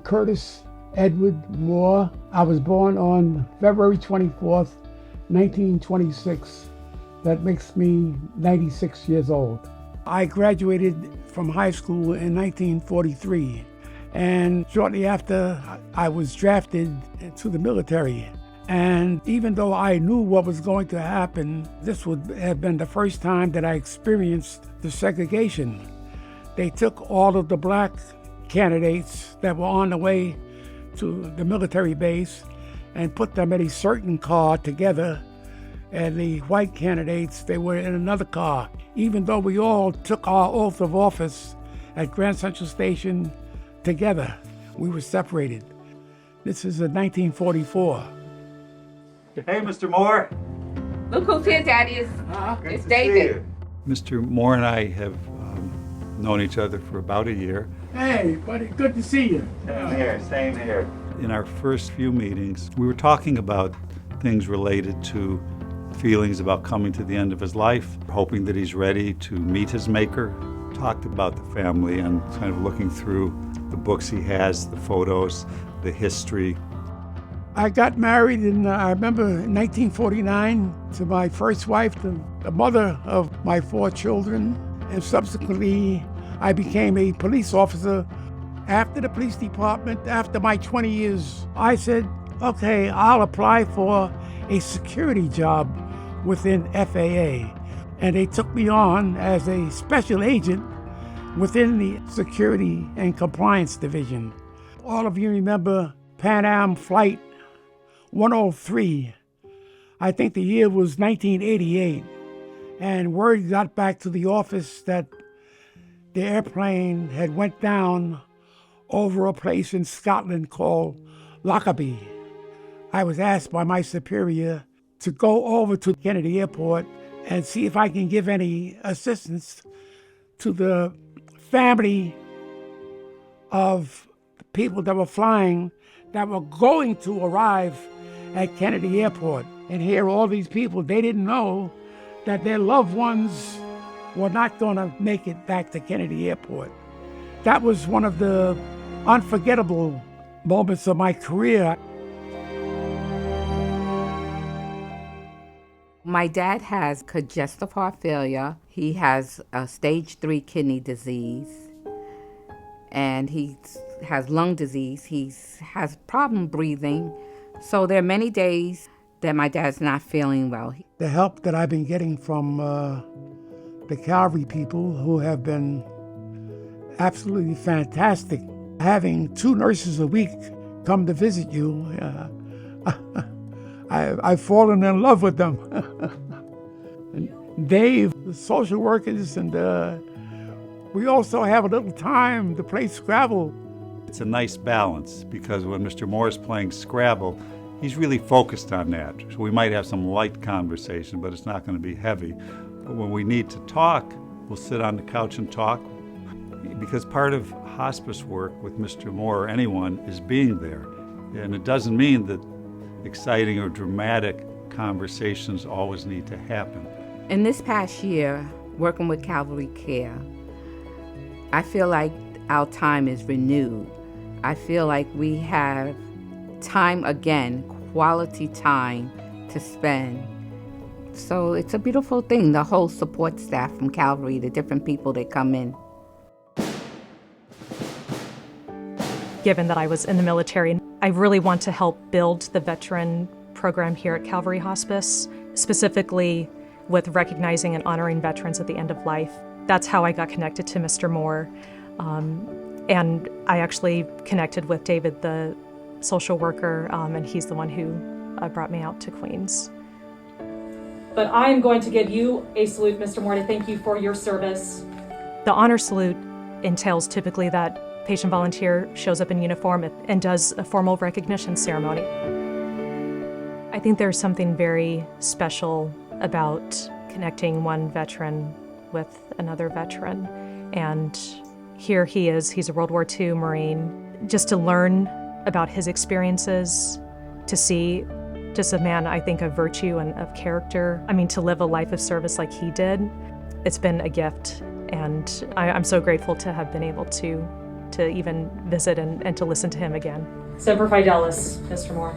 Curtis Edward Moore. I was born on February 24th, 1926. That makes me 96 years old. I graduated from high school in 1943, and shortly after I was drafted into the military. And even though I knew what was going to happen, this would have been the first time that I experienced the segregation. They took all of the black candidates that were on the way to the military base and put them in a certain car together, and the white candidates, they were in another car. Even though we all took our oath of office at Grand Central Station together, we were separated. This is in 1944. Hey, Mr. Moore. Look who's here, Daddy. It's David. Mr. Moore and I have known each other for about a year. Hey, buddy, good to see you. Same here. In our first few meetings, we were talking about things related to feelings about coming to the end of his life, hoping that he's ready to meet his maker. Talked about the family and kind of looking through the books he has, the photos, the history. I got married I remember in 1949 to my first wife, the mother of my 4 children, and subsequently I became a police officer. After the police department, after my 20 years, I said, okay, I'll apply for a security job within FAA. And they took me on as a special agent within the Security and Compliance Division. All of you remember Pan Am Flight 103. I think the year was 1988. And word got back to the office that the airplane had went down over a place in Scotland called Lockerbie. I was asked by my superior to go over to Kennedy Airport and see if I can give any assistance to the family of people that were flying that were going to arrive at Kennedy Airport. And here all these people, they didn't know that their loved ones were not going to make it back to Kennedy Airport. That was one of the unforgettable moments of my career. My dad has congestive heart failure. He has a stage 3 kidney disease, and he has lung disease. He has problem breathing. So there are many days that my dad's not feeling well. The help that I've been getting from the Calvary people, who have been absolutely fantastic. Having 2 nurses a week come to visit you, I've fallen in love with them. And Dave, the social workers, and we also have a little time to play Scrabble. It's a nice balance because when Mr. Moore is playing Scrabble, he's really focused on that. So we might have some light conversation, but it's not going to be heavy. But when we need to talk, we'll sit on the couch and talk. Because part of hospice work with Mr. Moore or anyone is being there. And it doesn't mean that exciting or dramatic conversations always need to happen. In this past year, working with CalvaryCare, I feel like our time is renewed. I feel like we have time again, quality time to spend. So it's a beautiful thing, the whole support staff from Calvary, the different people that come in. Given that I was in the military, I really want to help build the veteran program here at Calvary Hospice, specifically with recognizing and honoring veterans at the end of life. That's how I got connected to Mr. Moore. And I actually connected with David, the social worker, and he's the one who brought me out to Queens. But I am going to give you a salute, Mr. Moore, to thank you for your service. The honor salute entails typically that patient volunteer shows up in uniform and does a formal recognition ceremony. I think there's something very special about connecting one veteran with another veteran. And here he is, he's a World War II Marine. Just to learn about his experiences, to see just a man, I think, of virtue and of character. I mean, to live a life of service like he did, it's been a gift. And I'm so grateful to have been able to to even visit and to listen to him again. Semper Fidelis, Mr. Moore.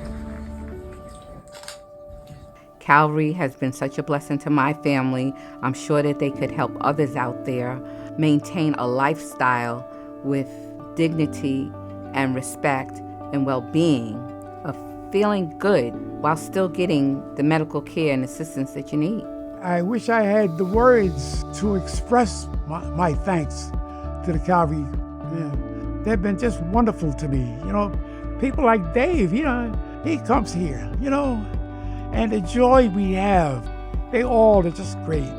Calvary has been such a blessing to my family. I'm sure that they could help others out there maintain a lifestyle with dignity and respect and well-being, of feeling good while still getting the medical care and assistance that you need. I wish I had the words to express my thanks to the Calvary. Yeah. They've been just wonderful to me. People like Dave, he comes here, and the joy we have, they all are just great.